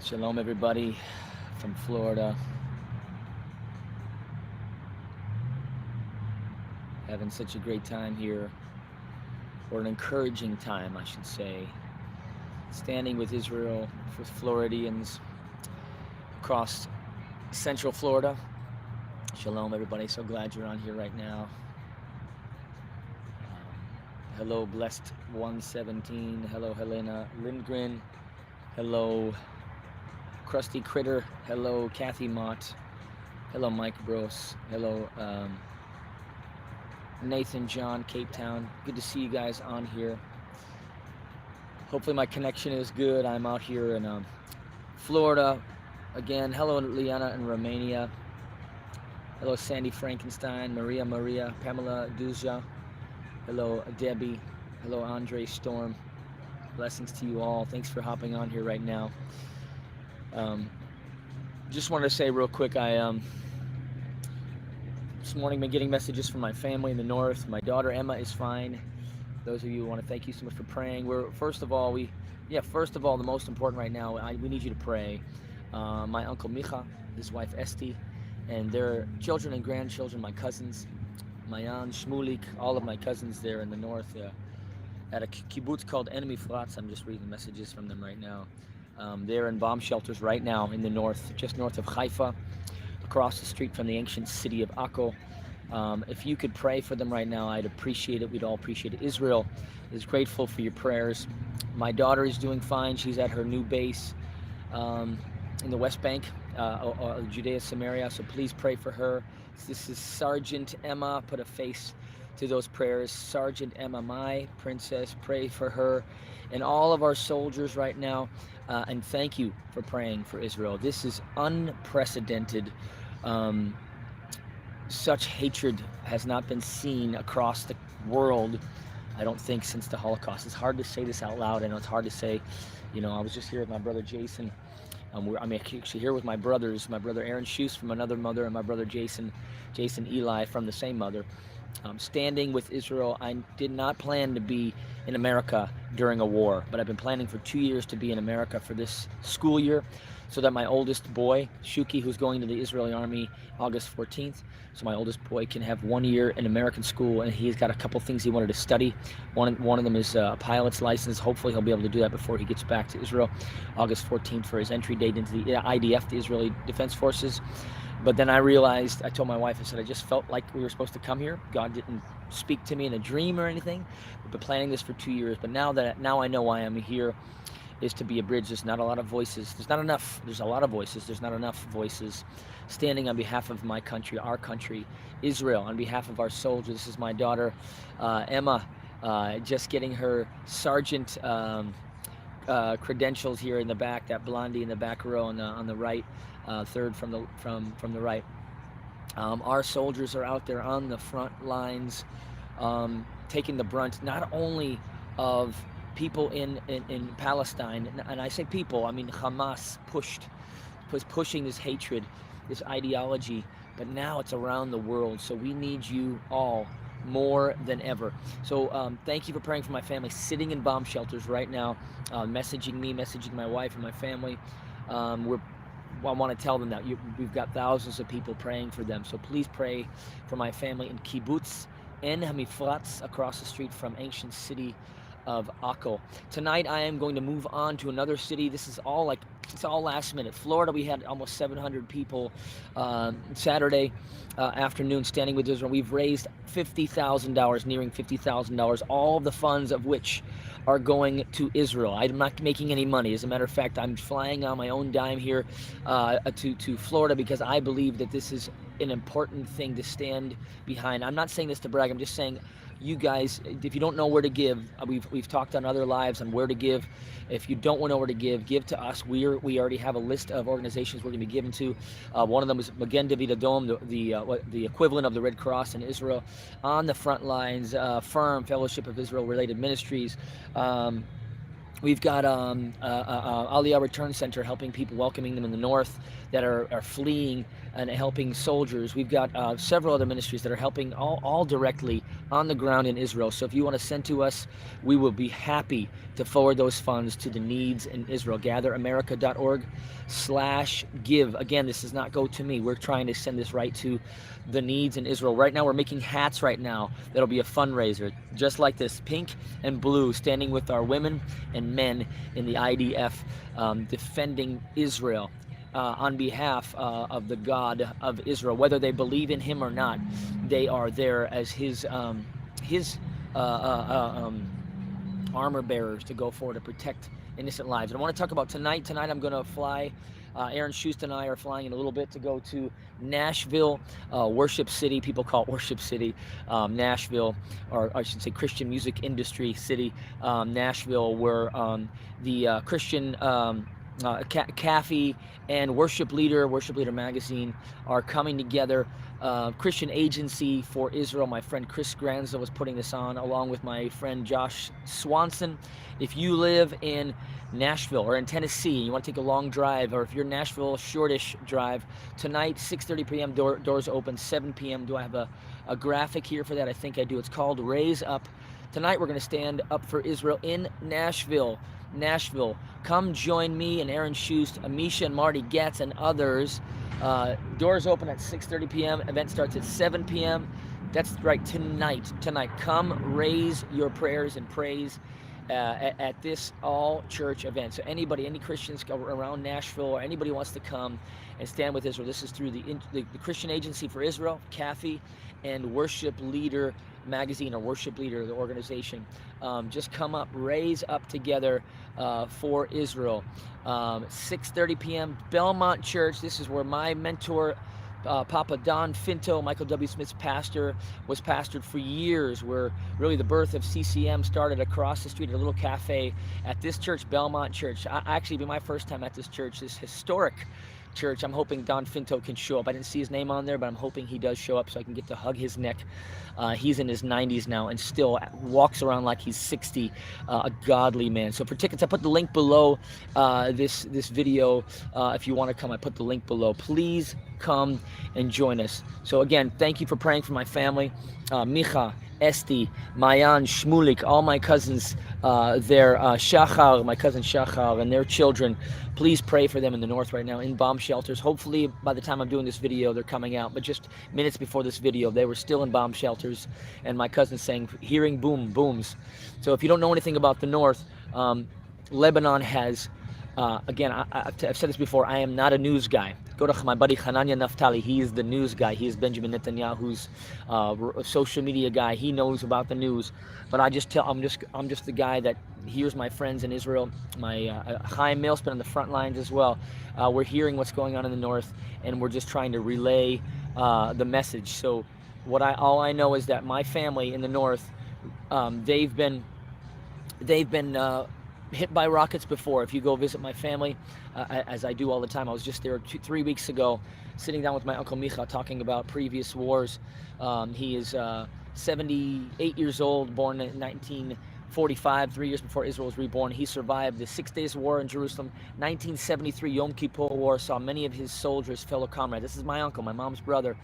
Shalom, everybody from Florida. Having such a great time here, or an encouraging time, I should say. Standing with Israel, with Floridians across Central Florida. Shalom, everybody. So glad you're on here right now. Hello, Blessed 117. Hello, Helena Lindgren. Hello, Krusty Critter. Hello, Kathy Mott. Hello, Mike Bros. Hello, Nathan John, Cape Town. Good to see you guys on here. Hopefully my connection is good. I'm out here in Florida. Again, hello Liana in Romania. Hello Sandy Frankenstein, Maria, Pamela Duja. Hello Debbie. Hello Andre Storm. Blessings to you all. Thanks for hopping on here right now. Just wanted to say real quick, this morning been getting messages from my family in the north. My daughter Emma is fine. Those of you want to thank you so much for praying. First of all, the most important right now, we need you to pray. My uncle Micha, his wife Esti, and their children and grandchildren, my cousins, Mayan, Shmulik, all of my cousins there in the north, at a kibbutz called Enemy Flats. I'm just reading messages from them right now. They're in bomb shelters right now in the north, just north of Haifa, across the street from the ancient city of Akko. If you could pray for them right now, I'd appreciate it. We'd all appreciate it. Israel is grateful for your prayers. My daughter is doing fine. She's at her new base in the West Bank, Judea, Samaria. So please pray for her. This is Sergeant Emma. Put a face to those prayers. Sergeant Emma, my princess, pray for her and all of our soldiers right now. And thank you for praying for Israel. This is unprecedented. Such hatred has not been seen across the world, I don't think, since the Holocaust. It's hard to say this out loud. I know it's hard to say. I was just here with my brother Jason. I'm actually here with my brothers, my brother Aaron Schuss from another mother, and my brother Jason Eli from the same mother. Standing with Israel. I did not plan to be in America during a war, but I've been planning for 2 years to be in America for this school year, so that my oldest boy, Shuki, who's going to the Israeli Army August 14th, so my oldest boy can have 1 year in American school, and he's got a couple things he wanted to study. One of them is a pilot's license. Hopefully he'll be able to do that before he gets back to Israel, August 14th, for his entry date into the IDF, the Israeli Defense Forces. But then I realized, I told my wife, I said, I just felt like we were supposed to come here. God didn't speak to me in a dream or anything. We've been planning this for 2 years, but now I know why I'm here, is to be a bridge. There's not a lot of voices. There's not enough. There's a lot of voices. There's not enough voices standing on behalf of my country, our country, Israel, on behalf of our soldiers. This is my daughter, Emma, just getting her sergeant credentials here in the back, that blondie in the back row on the right, third from the right. Our soldiers are out there on the front lines, taking the brunt not only of people in Palestine, and I say people, I mean Hamas was pushing this hatred, this ideology, but now it's around the world. So we need you all more than ever. So thank you for praying for my family sitting in bomb shelters right now, messaging me, messaging my wife and my family. I want to tell them that we've got thousands of people praying for them. So please pray for my family in kibbutz En Hamifratz, across the street from ancient city of Akko. Tonight I am going to move on to another city. This is all it's all last minute. Florida, we had almost 700 people Saturday afternoon standing with Israel. We've raised $50,000, nearing $50,000, all of the funds of which are going to Israel. I'm not making any money. As a matter of fact, I'm flying on my own dime here to Florida, because I believe that this is an important thing to stand behind. I'm not saying this to brag. I'm just saying, you guys, if you don't know where to give, we've talked on other lives on where to give. If you don't know where to give to us. We already have a list of organizations we're going to be giving to. One of them is Magen David Adom, the equivalent of the Red Cross in Israel, on the front lines. Firm Fellowship of Israel related ministries. We've got Aliyah Return Center, helping people, welcoming them in the north that are fleeing, and helping soldiers. We've got several other ministries that are helping all directly on the ground in Israel. So if you want to send to us, we will be happy to forward those funds to the needs in Israel. GatherAmerica.org/give. Again, this does not go to me. We're trying to send this right to the needs in Israel. Right now, we're making hats right now. That'll be a fundraiser, just like this, pink and blue, standing with our women and men in the IDF, defending Israel. On behalf of the God of Israel, whether they believe in Him or not, they are there as His armor bearers to go forward to protect innocent lives. And I want to talk about tonight. Tonight I'm going to fly. Aaron Schust and I are flying in a little bit to go to Nashville, Worship City. People call it Worship City, Nashville, or I should say Christian music industry city, Nashville, where the Christian Cafe and Worship Leader Magazine are coming together. Christian Agency for Israel. My friend Chris Granza was putting this on, along with my friend Josh Swanson. If you live in Nashville or in Tennessee, you want to take a long drive, or if you're Nashville, shortish drive, tonight, 6:30 p.m., doors open, 7 p.m. Do I have a graphic here for that? I think I do. It's called Raise Up. Tonight, we're going to stand up for Israel in Nashville. Come join me and Aaron Schust, Amisha and Marty Getz, and others. Doors open at 6:30 p.m. Event starts at 7 p.m. That's right, tonight. Come raise your prayers and praise at this all-church event. So any Christians around Nashville, or anybody wants to come and stand with Israel, this is through the Christian Agency for Israel, CAFI, and Worship Leader Magazine, or Worship Leader, the organization. Just come up, raise up together for Israel. 6:30 p.m., Belmont Church. This is where my mentor, Papa Don Finto, Michael W. Smith's pastor, was pastored for years, where really the birth of CCM started across the street at a little cafe at this church, Belmont Church. Actually, it'll be my first time at this church, this historic church. I'm hoping Don Finto can show up. I didn't see his name on there, but I'm hoping he does show up so I can get to hug his neck. He's in his 90s now and still walks around like he's 60, a godly man. So for tickets, I put the link below this video. If you want to come, I put the link below. Please come and join us. So again, thank you for praying for my family. Micha, Esti, Mayan, Shmulik, all my cousins there, Shachar, my cousin Shachar, and their children. Please pray for them in the north right now in bomb shelters. Hopefully by the time I'm doing this video, they're coming out. But just minutes before this video, they were still in bomb shelters. And my cousin saying, hearing booms. So if you don't know anything about the north, Lebanon has, again, I've said this before, I am not a news guy. Go to my buddy Hananya Naftali. He is the news guy. He is Benjamin Netanyahu's social media guy. He knows about the news. But I'm just the guy that hears my friends in Israel. My Chaim Mills been on the front lines as well. We're hearing what's going on in the north, and we're just trying to relay the message. So all I know is that my family in the north, they've been hit by rockets before. If you go visit my family, as I do all the time, I was just there 3 weeks ago, sitting down with my Uncle Micha, talking about previous wars. He is 78 years old, born in 1945, 3 years before Israel was reborn. He survived the 6 Days War in Jerusalem. 1973 Yom Kippur War saw many of his soldiers, fellow comrades. This is my uncle, my mom's brother.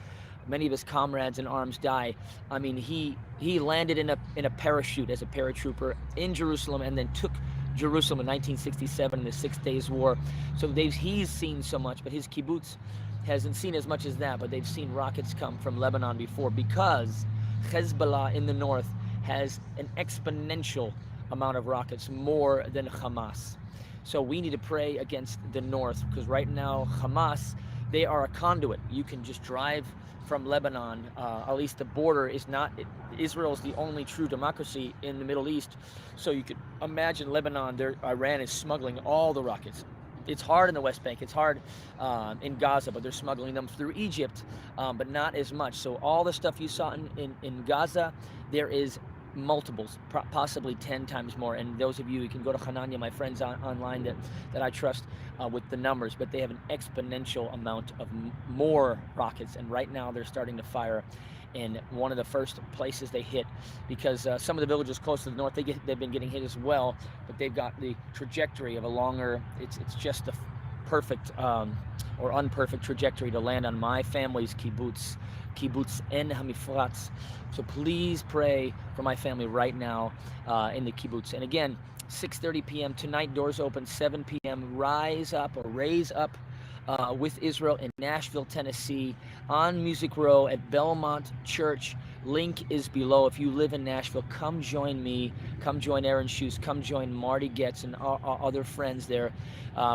Many of his comrades in arms die. I mean, he landed in a parachute as a paratrooper in Jerusalem, and then took Jerusalem in 1967 in the 6 Days War. So he's seen so much, but his kibbutz hasn't seen as much as that. But they've seen rockets come from Lebanon before, because Hezbollah in the north has an exponential amount of rockets, more than Hamas. So we need to pray against the north, because right now Hamas, they are a conduit. You can just drive from Lebanon, at least the border is not, Israel is the only true democracy in the Middle East. So you could imagine Lebanon, Iran is smuggling all the rockets. It's hard in the West Bank, it's hard in Gaza, but they're smuggling them through Egypt, but not as much. So all the stuff you saw in Gaza, there is multiples, possibly 10 times more. And those of you can go to Hananya, my friends online that I trust with the numbers, but they have an exponential amount of more rockets. And right now they're starting to fire in one of the first places they hit, because some of the villages close to the north, they've been getting hit as well, but they've got the trajectory of a longer, it's just the perfect or unperfect trajectory to land on my family's kibbutz kibbutz En Hamifratz. So please pray for my family right now in the kibbutz. And again, 6:30 p.m. tonight, doors open, 7 p.m. Rise Up or Raise Up with Israel in Nashville, Tennessee, on Music Row at Belmont Church. Link is below. If you live in Nashville, come join me. Come join Aaron Schutz. Come join Marty Getz and our other friends there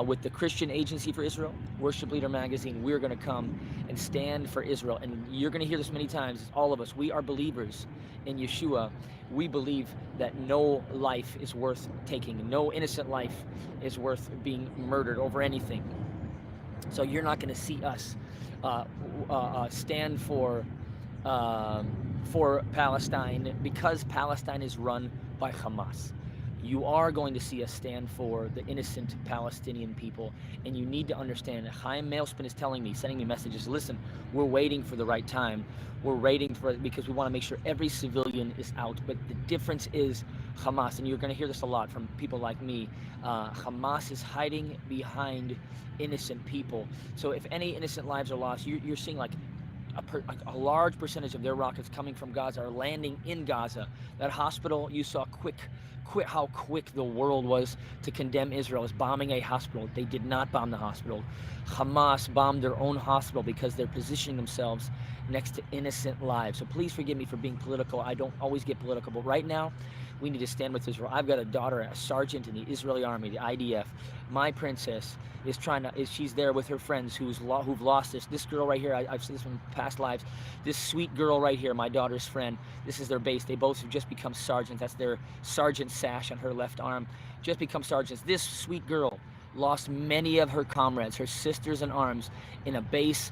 with the Christian Agency for Israel, Worship Leader Magazine. We're going to come and stand for Israel. And you're going to hear this many times. All of us, we are believers in Yeshua. We believe that no life is worth taking. No innocent life is worth being murdered over anything. So you're not going to see us stand for Palestine because Palestine is run by Hamas. You are going to see us stand for the innocent Palestinian people, and you need to understand that Chaim Mailspin is telling me, sending me messages, listen, we're waiting for the right time. We're waiting for it because we want to make sure every civilian is out. But the difference is Hamas, and you're going to hear this a lot from people like me, Hamas is hiding behind innocent people. So if any innocent lives are lost, you're seeing like a large percentage of their rockets coming from Gaza are landing in Gaza. That hospital, you saw how quick the world was to condemn Israel as bombing a hospital. They did not bomb the hospital. Hamas bombed their own hospital because they're positioning themselves next to innocent lives. So please forgive me for being political. I don't always get political, but right now we need to stand with Israel. I've got a daughter, a sergeant in the Israeli army, the IDF. My princess she's there with her friends who've lost this girl right here. I've seen this from past lives. This sweet girl right here, my daughter's friend. This is their base. They both have just become sergeants. That's their sergeant sash on her left arm. Just become sergeants. This sweet girl lost many of her comrades, her sisters in arms, in a base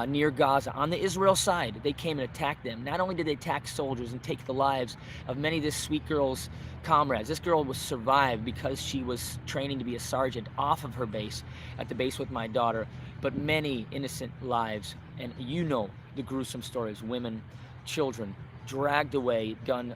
near Gaza. On the Israel side, they came and attacked them. Not only did they attack soldiers and take the lives of many of this sweet girl's comrades, this girl was survived because she was training to be a sergeant off of her base, at the base with my daughter, but many innocent lives. And you know the gruesome stories, women, children, dragged away, done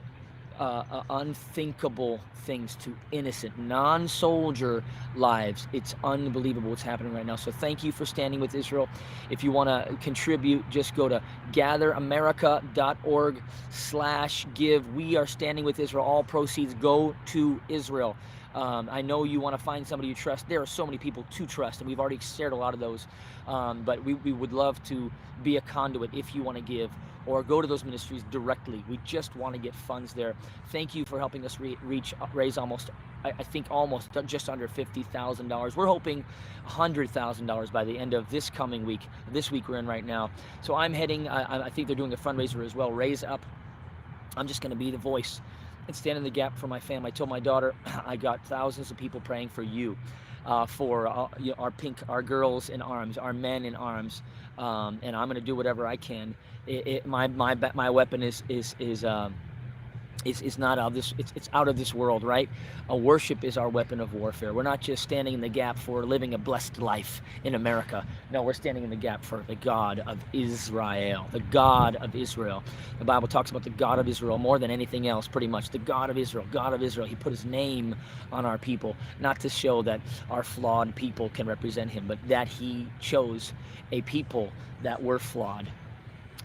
unthinkable things to innocent, non-soldier lives. It's unbelievable what's happening right now. So thank you for standing with Israel. If you want to contribute, just go to gatheramerica.org/give. We are standing with Israel. All proceeds go to Israel. I know you want to find somebody you trust. There are so many people to trust, and we've already shared a lot of those. But we would love to be a conduit if you want to give, or go to those ministries directly. We just want to get funds there. Thank you for helping us raise almost, I think almost just under $50,000. We're hoping $100,000 by the end of this coming week, this week we're in right now. So I'm heading, I think they're doing a fundraiser as well, Raise Up. I'm just going to be the voice and stand in the gap for my family. I told my daughter, I got thousands of people praying for you, for our girls in arms, our men in arms, and I'm going to do whatever I can. My weapon is not out of this. It's out of this world, right? Worship is our weapon of warfare. We're not just standing in the gap for living a blessed life in America. No, we're standing in the gap for the God of Israel, the God of Israel. The Bible talks about the God of Israel more than anything else, pretty much. The God of Israel, God of Israel. He put his name on our people, not to show that our flawed people can represent him, but that he chose a people that were flawed,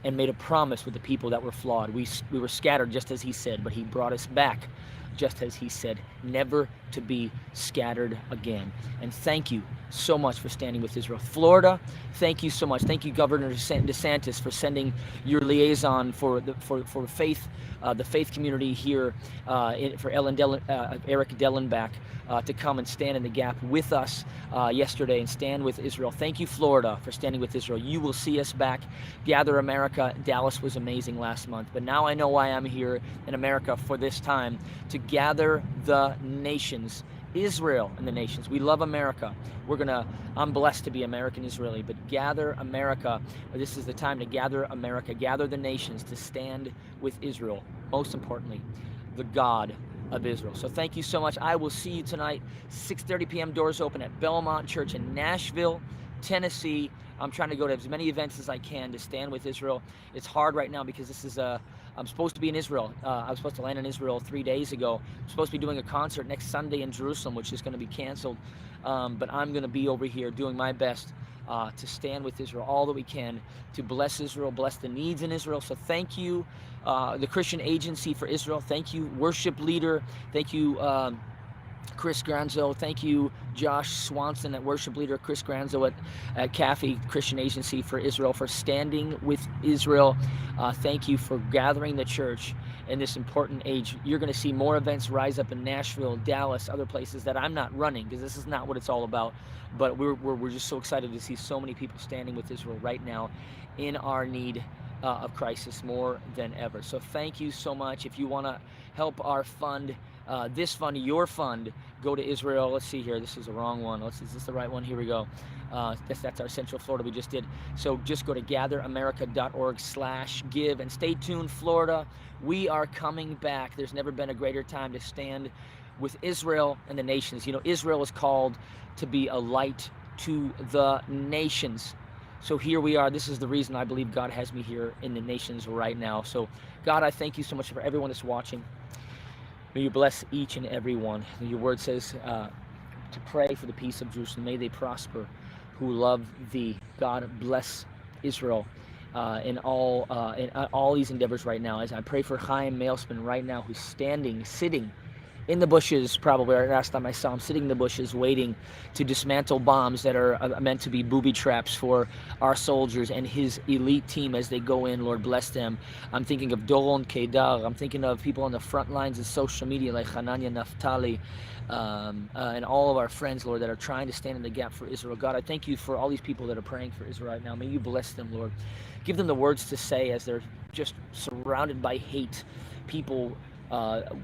and made a promise with the people that were flawed. We were scattered just as he said, but he brought us back just as he said, never to be scattered again. And thank you so much for standing with Israel. Florida, thank you so much. Thank you, Governor DeSantis, for sending your liaison for faith, the faith community here, for Eric Dellenbach, to come and stand in the gap with us yesterday and stand with Israel. Thank you, Florida, for standing with Israel. You will see us back. Gather America. Dallas was amazing last month, but now I know why I'm here in America for this time, to gather the nations, Israel and the nations. We love America. I'm blessed to be American Israeli, but gather America. This is the time to gather America, gather the nations to stand with Israel. Most importantly, the God of Israel. So thank you so much. I will see you tonight, 6:30 p.m. Doors open at Belmont Church in Nashville, Tennessee. I'm trying to go to as many events as I can to stand with Israel. It's hard right now because I'm supposed to be in Israel. I was supposed to land in Israel 3 days ago. I'm supposed to be doing a concert next Sunday in Jerusalem, which is going to be canceled. But I'm going to be over here doing my best to stand with Israel all that we can, to bless Israel, bless the needs in Israel. So thank you, the Christian Agency for Israel. Thank you, worship leader. Thank you, Chris Granzo. Thank you, Josh Swanson, at worship leader. Chris Granzo at CAFE, Christian Agency for Israel, for standing with Israel. Thank you for gathering the church in this important age. You're going to see more events rise up in Nashville, Dallas, other places that I'm not running, because this is not what it's all about. But we're just so excited to see so many people standing with Israel right now in our need of crisis more than ever. So thank you so much. If you want to help our fund, this fund, your fund, go to Israel. Let's see here. This is the wrong one. Is this the right one? Here we go. That's our Central Florida we just did. So just go to gatheramerica.org/give and stay tuned, Florida. We are coming back. There's never been a greater time to stand with Israel and the nations. You know, Israel is called to be a light to the nations. So here we are. This is the reason I believe God has me here in the nations right now. So God, I thank you so much for everyone that's watching. May you bless each and every one. Your word says to pray for the peace of Jerusalem. May they prosper who love thee. God bless Israel in all these endeavors right now. As I pray for Chaim Mailspin right now, who's sitting in the bushes, probably. Last time I saw him sitting in the bushes waiting to dismantle bombs that are meant to be booby traps for our soldiers and his elite team as they go in. Lord, bless them. I'm thinking of Doron Kedar. I'm thinking of people on the front lines of social media like Hananya Naftali, and all of our friends, Lord, that are trying to stand in the gap for Israel. God, I thank you for all these people that are praying for Israel right now. May you bless them, Lord. Give them the words to say as they're just surrounded by hate. People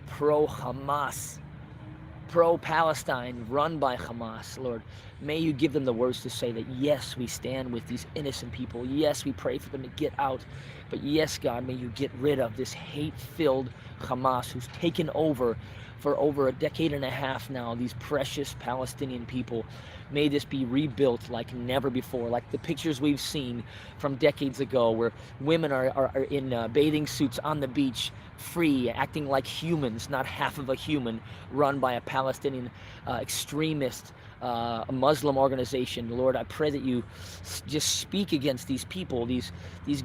pro-Hamas, pro-Palestine, run by Hamas, Lord. May you give them the words to say that, yes, we stand with these innocent people. Yes, we pray for them to get out. But yes, God, may you get rid of this hate-filled Hamas who's taken over for over a decade and a half now, these precious Palestinian people. May this be rebuilt like never before, like the pictures we've seen from decades ago where women are in bathing suits on the beach, free, acting like humans, not half of a human, run by a Palestinian extremist Muslim organization. Lord, I pray that you just speak against these people, these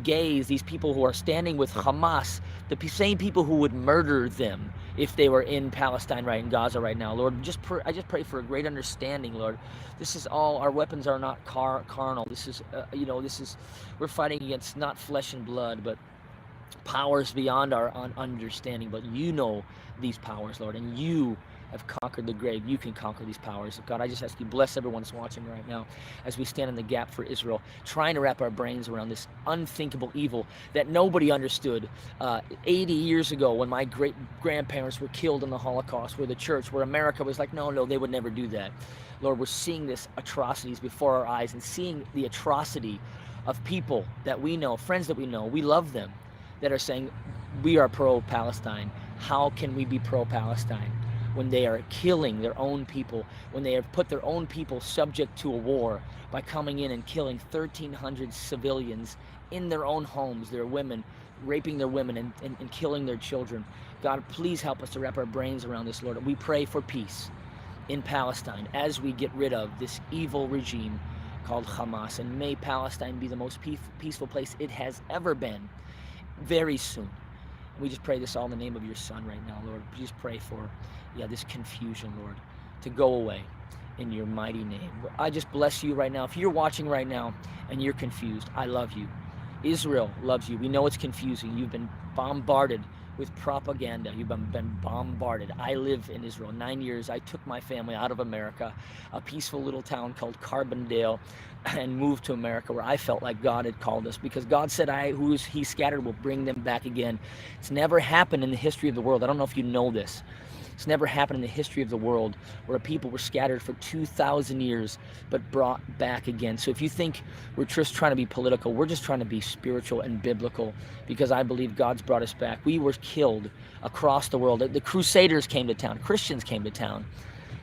gays, these people who are standing with Hamas, the same people who would murder them if they were in Palestine, right, in Gaza right now. Lord, I just pray for a great understanding, Lord. This is all, our weapons are not carnal. This is, we're fighting against not flesh and blood, but powers beyond our understanding. But you know these powers, Lord, and you have conquered the grave. You can conquer these powers. God, I just ask you, bless everyone that's watching right now as we stand in the gap for Israel, trying to wrap our brains around this unthinkable evil that nobody understood 80 years ago when my great-grandparents were killed in the Holocaust, where the church, where America was like, no, they would never do that. Lord, we're seeing this atrocities before our eyes and seeing the atrocity of people that we know, friends that we know, we love them, that are saying, we are pro-Palestine. How can we be pro-Palestine when they are killing their own people, when they have put their own people subject to a war by coming in and killing 1,300 civilians in their own homes, their women, raping their women and killing their children? God, please help us to wrap our brains around this, Lord. We pray for peace in Palestine as we get rid of this evil regime called Hamas. And may Palestine be the most peaceful place it has ever been very soon. We just pray this all in the name of your Son right now, Lord. We just pray for, this confusion, Lord, to go away in your mighty name. I just bless you right now. If you're watching right now and you're confused, I love you. Israel loves you. We know it's confusing. You've been bombarded with propaganda. You've been bombarded. I live in Israel 9 years. I took my family out of America, a peaceful little town called Carbondale, and moved to America where I felt like God had called us, because God said, he scattered will bring them back again. It's never happened in the history of the world. I don't know if you know this. It's never happened in the history of the world where people were scattered for 2,000 years but brought back again. So if you think we're just trying to be political, we're just trying to be spiritual and biblical, because I believe God's brought us back. We were killed across the world. The Crusaders came to town. Christians came to town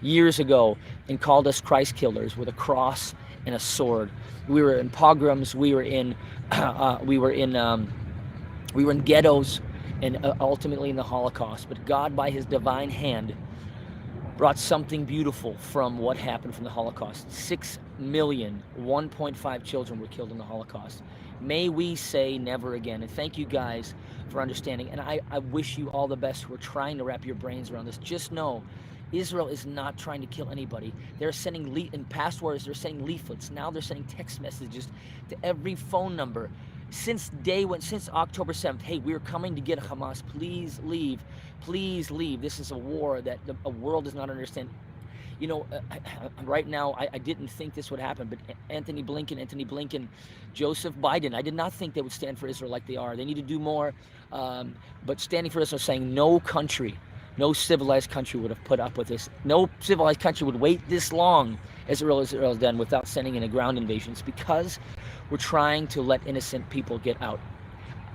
years ago and called us Christ killers with a cross and a sword. We were in pogroms. We were in ghettos, and ultimately in the Holocaust. But God, by his divine hand, brought something beautiful from what happened from the Holocaust. 6 million, 1.5 children were killed in the Holocaust. May we say never again. And thank you guys for understanding. And I wish you all the best who are trying to wrap your brains around this. Just know, Israel is not trying to kill anybody. They're sending, in past wars, they're sending leaflets. Now they're sending text messages to every phone number. Since day one, since October 7th, hey, we're coming to get Hamas. Please leave. Please leave. This is a war that the world does not understand. You know, right now, I didn't think this would happen, but Anthony Blinken, Joseph Biden, I did not think they would stand for Israel like they are. They need to do more. But standing for Israel, saying no country, no civilized country would have put up with this. No civilized country would wait this long as Israel has done without sending in a ground invasion. It's because we're trying to let innocent people get out.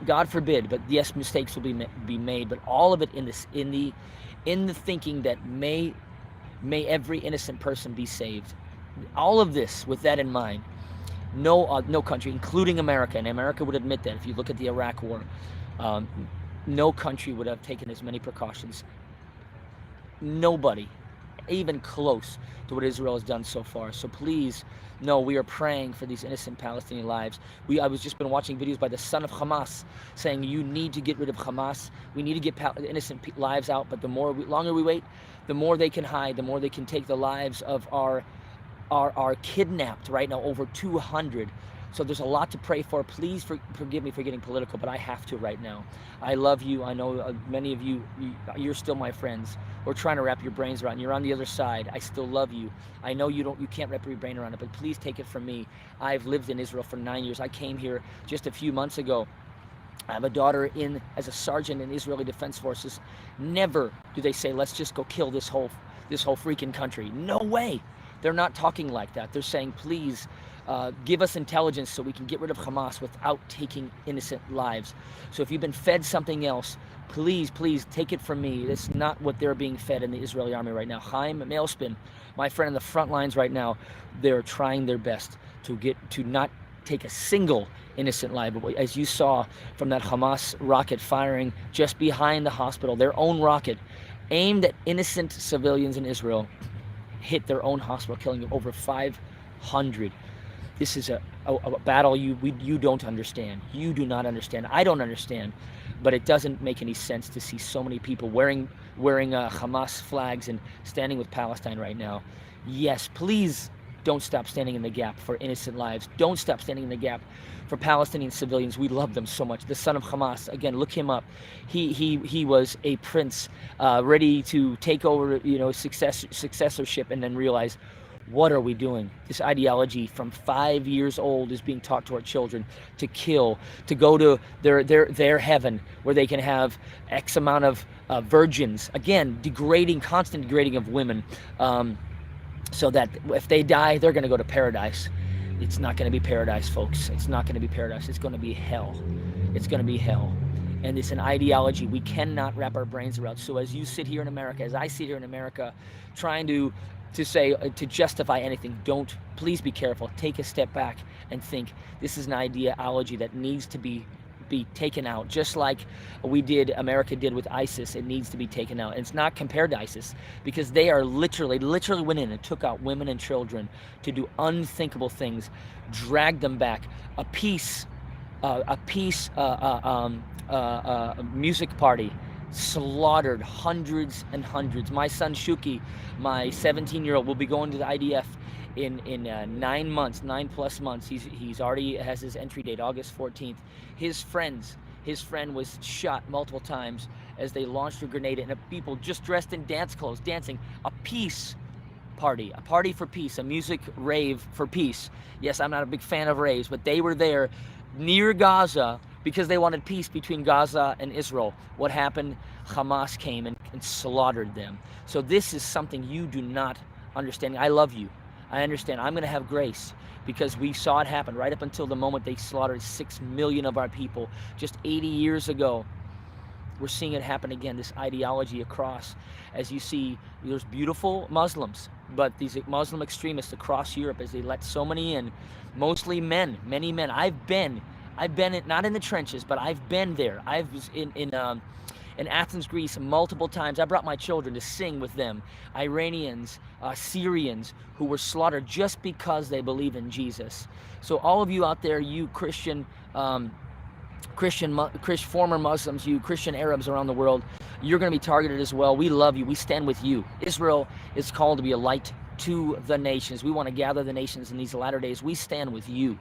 God forbid, but yes, mistakes will be made. But all of it in the thinking that may every innocent person be saved. All of this with that in mind. No country, including America, and America would admit that if you look at the Iraq War, no country would have taken as many precautions. Nobody, even close to what Israel has done so far. So please, no, we are praying for these innocent Palestinian lives. I was just been watching videos by the son of Hamas saying you need to get rid of Hamas. We need to get innocent lives out. But the longer we wait, the more they can hide, the more they can take the lives of our kidnapped right now, over 200. So there's a lot to pray for. Please forgive me for getting political, but I have to right now. I love you. I know many of you're still my friends. We're trying to wrap your brains around. You're on the other side. I still love you. I know you can't wrap your brain around it, but please take it from me. I've lived in Israel for 9 years. I came here just a few months ago. I have a daughter as a sergeant in Israeli Defense Forces. Never do they say, let's just go kill this whole freaking country. No way. They're not talking like that. They're saying, please, give us intelligence so we can get rid of Hamas without taking innocent lives. So if you've been fed something else, please take it from me. That's not what they're being fed in the Israeli army right now. Chaim Mailspin, my friend in the front lines right now, they're trying their best to not take a single innocent life. But as you saw from that Hamas rocket firing just behind the hospital, their own rocket aimed at innocent civilians in Israel, hit their own hospital, killing over 500. This is a battle you don't understand. You do not understand. I don't understand. But it doesn't make any sense to see so many people wearing Hamas flags and standing with Palestine right now. Yes, please don't stop standing in the gap for innocent lives. Don't stop standing in the gap for Palestinian civilians. We love them so much. The son of Hamas, again, look him up. He was a prince, ready to take over, successorship, and then realize, what are we doing? This ideology from 5 years old is being taught to our children to kill, to go to their heaven where they can have X amount of virgins. Again, constant degrading of women, so that if they die, they're going to go to paradise. It's not going to be paradise, folks. It's not going to be paradise. It's going to be hell. It's going to be hell. And it's an ideology we cannot wrap our brains around. So as you sit here in America, as I sit here in America, trying to justify anything, please be careful. Take a step back and think this is an ideology that needs to be taken out, just like America did with ISIS. It needs to be taken out. And it's not compared to ISIS, because they are literally went in and took out women and children to do unthinkable things, dragged them back. A peace music party slaughtered hundreds and hundreds. My son Shuki, my 17-year-old, will be going to the IDF in 9 plus months. He's already has his entry date, August 14th. His friend was shot multiple times as they launched a grenade, and people just dressed in dance clothes dancing. A peace party, a party for peace, a music rave for peace. Yes, I'm not a big fan of raves, but they were there near Gaza because they wanted peace between Gaza and Israel. What happened? Hamas came and slaughtered them. So this is something you do not understand. I love you. I understand. I'm going to have grace because we saw it happen right up until the moment they slaughtered 6 million of our people just 80 years ago. We're seeing it happen again, this ideology across. As you see, there's beautiful Muslims, but these Muslim extremists across Europe, as they let so many in, mostly men, many men. I've been not in the trenches, but I've been there. I was In Athens, Greece, multiple times, I brought my children to sing with them. Iranians, Syrians who were slaughtered just because they believe in Jesus. So all of you out there, you Christian, former Muslims, you Christian Arabs around the world, you're going to be targeted as well. We love you. We stand with you. Israel is called to be a light to the nations. We want to gather the nations in these latter days. We stand with you.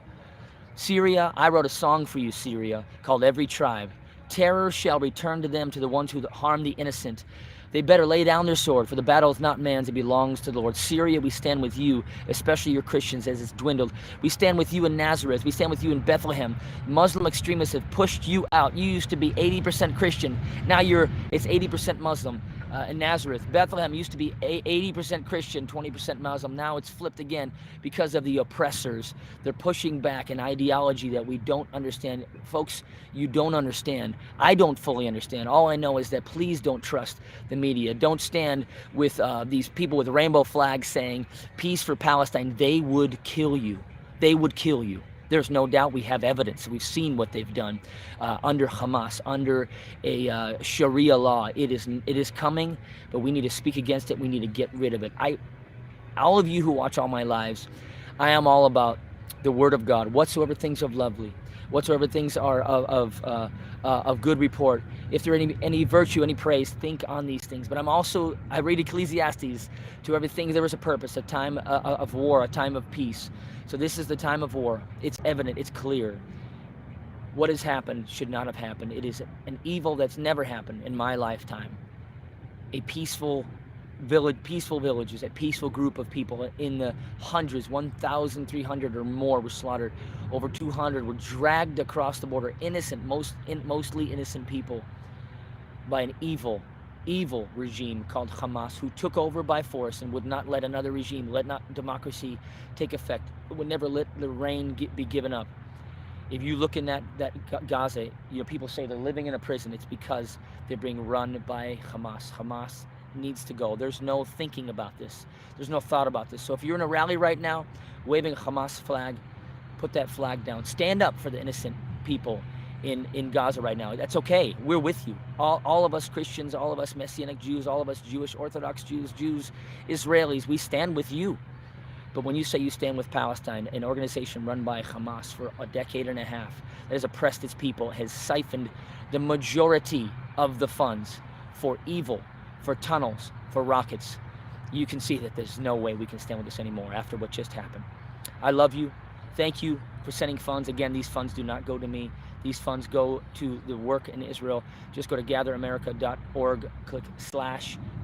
Syria, I wrote a song for you, Syria, called Every Tribe. Terror shall return to them, to the ones who harm the innocent. They better lay down their sword, for the battle is not man's, it belongs to the Lord. Syria, we stand with you, especially your Christians as it's dwindled. We stand with you in Nazareth. We stand with you in Bethlehem. Muslim extremists have pushed you out. You used to be 80% Christian. Now it's 80% Muslim. In Nazareth, Bethlehem used to be 80% Christian, 20% Muslim. Now it's flipped again because of the oppressors. They're pushing back an ideology that we don't understand. Folks, you don't understand. I don't fully understand. All I know is that please don't trust the media. Don't stand with these people with rainbow flags saying peace for Palestine. They would kill you. They would kill you. There's no doubt. We have evidence. We've seen what they've done under Hamas, under a Sharia law. It is coming, but we need to speak against it. We need to get rid of it. All of you who watch all my lives, I am all about the Word of God. Whatsoever things are lovely, whatsoever things are of good report, if there any virtue, any praise, think on these things. But I read Ecclesiastes. To everything there is a purpose, a time of war, a time of peace. So this is the time of war. It's evident, it's clear. What has happened should not have happened. It is an evil that's never happened in my lifetime. A peaceful villages, a peaceful group of people in the hundreds, 1,300 or more were slaughtered. Over 200 were dragged across the border, mostly innocent people, by an evil regime called Hamas, who took over by force and would not let another regime, let not democracy take effect, would never let the reign be given up. If you look in that Gaza, people say they're living in a prison. It's because they're being run by Hamas. Hamas needs to go. There's no thinking about this. There's no thought about this. So if you're in a rally right now, waving a Hamas flag, put that flag down. Stand up for the innocent people in Gaza right now. That's okay. We're with you. All of us Christians, all of us Messianic Jews, all of us Jewish Orthodox Jews, Israelis, we stand with you. But when you say you stand with Palestine, an organization run by Hamas for a decade and a half that has oppressed its people, has siphoned the majority of the funds for evil, for tunnels, for rockets, you can see that there's no way we can stand with this anymore after what just happened. I love you. Thank you for sending funds. Again, these funds do not go to me. These funds go to the work in Israel. Just go to gatheramerica.org, click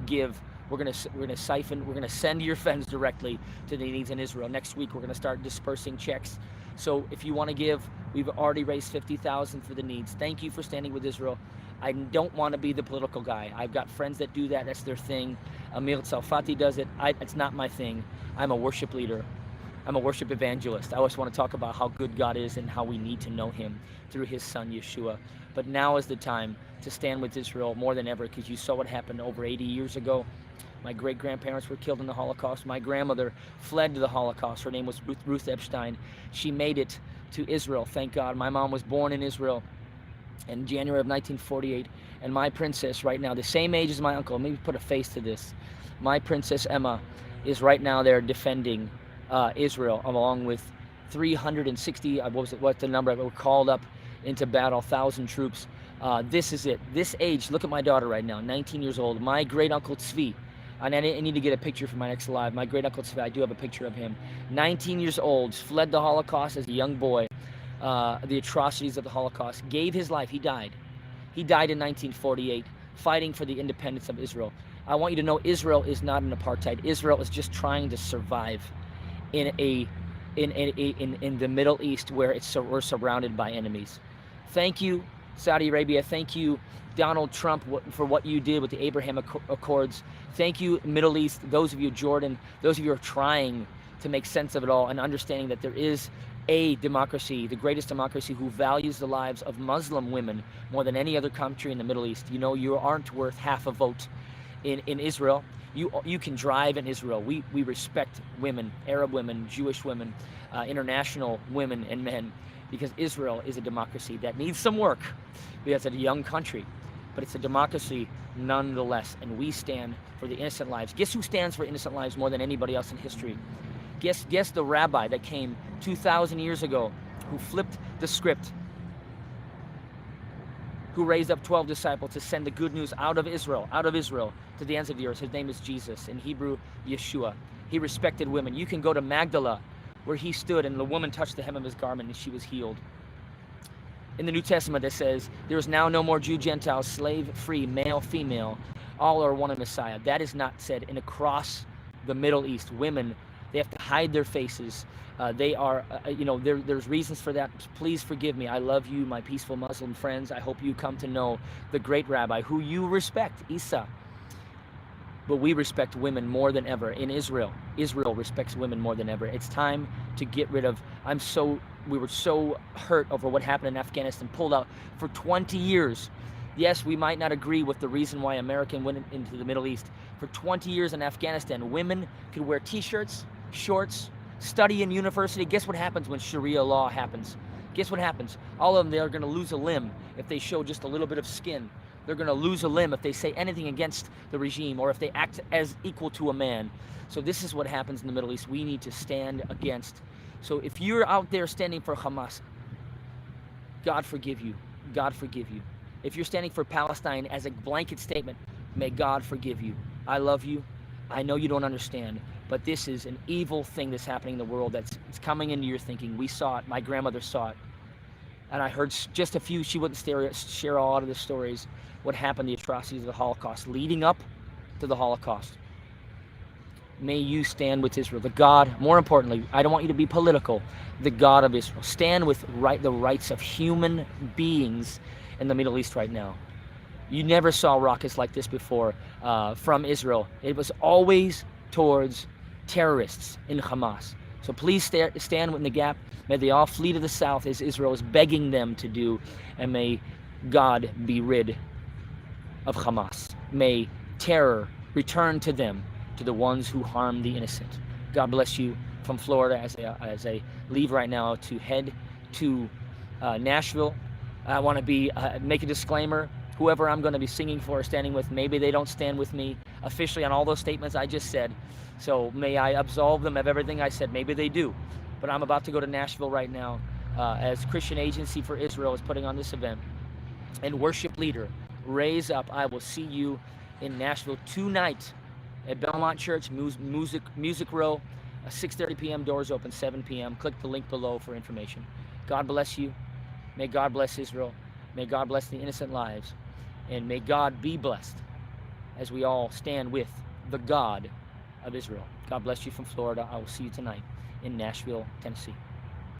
/give. We're gonna send your funds directly to the needs in Israel. Next week, we're gonna start dispersing checks. So if you want to give, we've already raised $50,000 for the needs. Thank you for standing with Israel. I don't want to be the political guy. I've got friends that do that. That's their thing. Amir Tzalfati does it. It's not my thing. I'm a worship leader. I'm a worship evangelist. I always want to talk about how good God is and how we need to know him through his son, Yeshua. But now is the time to stand with Israel more than ever, because you saw what happened over 80 years ago. My great-grandparents were killed in the Holocaust. My grandmother fled to the Holocaust. Her name was Ruth Epstein. She made it to Israel, thank God. My mom was born in Israel in January of 1948. And my princess right now, the same age as my uncle, maybe put a face to this. My princess Emma is right now there defending Israel, along with 360, what's the number? Were called up into battle, 1,000 troops. This is it. This age, look at my daughter right now, 19 years old. My great-uncle Tzvi, and I need to get a picture for my next live. My great-uncle Tzvi, I do have a picture of him. 19 years old, fled the Holocaust as a young boy, the atrocities of the Holocaust, gave his life. He died. He died in 1948, fighting for the independence of Israel. I want you to know Israel is not an apartheid. Israel is just trying to survive in the Middle East, where we're surrounded by enemies. Thank you, Saudi Arabia. Thank you, Donald Trump, for what you did with the Abraham Accords. Thank you, Middle East, those of you, Jordan, those of you who are trying to make sense of it all and understanding that there is a democracy, the greatest democracy, who values the lives of Muslim women more than any other country in the Middle East. You know, you aren't worth half a vote in Israel. You can drive in Israel. We respect women, Arab women, Jewish women, international women and men, because Israel is a democracy that needs some work because it's a young country. but it's a democracy nonetheless, and we stand for the innocent lives. Guess who stands for innocent lives more than anybody else in history? Guess the rabbi that came 2,000 years ago, who flipped the script, who raised up 12 disciples to send the good news out of Israel to the ends of the earth. His name is Jesus, in Hebrew, Yeshua. He respected women. You can go to Magdala, where he stood, and the woman touched the hem of his garment, and she was healed. In the New Testament, it says, there is now no more Jew, Gentile, slave, free, male, female. All are one in Messiah. That is not said. And across the Middle East, women, they have to hide their faces. They are, there's reasons for that. Please forgive me. I love you, my peaceful Muslim friends. I hope you come to know the great rabbi who you respect, Isa. But we respect women more than ever in Israel. Israel respects women more than ever. It's time to get rid of, we were so hurt over what happened in Afghanistan, pulled out for 20 years. Yes, we might not agree with the reason why America went into the Middle East. For 20 years in Afghanistan, women could wear t-shirts, shorts, study in university. Guess what happens when Sharia law happens? Guess what happens? All of them, they're going to lose a limb if they show just a little bit of skin. They're going to lose a limb if they say anything against the regime, or if they act as equal to a man. So this is what happens in the Middle East. We need to stand against. So if you're out there standing for Hamas, God forgive you. God forgive you. If you're standing for Palestine as a blanket statement, may God forgive you. I love you. I know you don't understand, but this is an evil thing that's happening in the world it's coming into your thinking. We saw it. My grandmother saw it. And I heard just a few, she wouldn't share all of the stories, what happened, the atrocities of the Holocaust, leading up to the Holocaust. May you stand with Israel, the God, more importantly, I don't want you to be political, the God of Israel. Stand with the rights of human beings in the Middle East right now. You never saw rockets like this before from Israel. It was always towards terrorists in Hamas. So please stand in the gap. May they all flee to the south, as Israel is begging them to do. And may God be rid of Hamas. May terror return to them, to the ones who harm the innocent. God bless you from Florida as I leave right now to head to Nashville. I want to make a disclaimer. Whoever I'm going to be singing for or standing with, maybe they don't stand with me officially on all those statements I just said. So may I absolve them of everything I said. Maybe they do. But I'm about to go to Nashville right now as Christian Agency for Israel is putting on this event. And worship leader, Raise Up. I will see you in Nashville tonight at Belmont Church, Music Row, 6:30 p.m. Doors open, 7 p.m. Click the link below for information. God bless you. May God bless Israel. May God bless the innocent lives. And may God be blessed as we all stand with the God of Israel. God bless you from Florida. I will see you tonight in Nashville, Tennessee.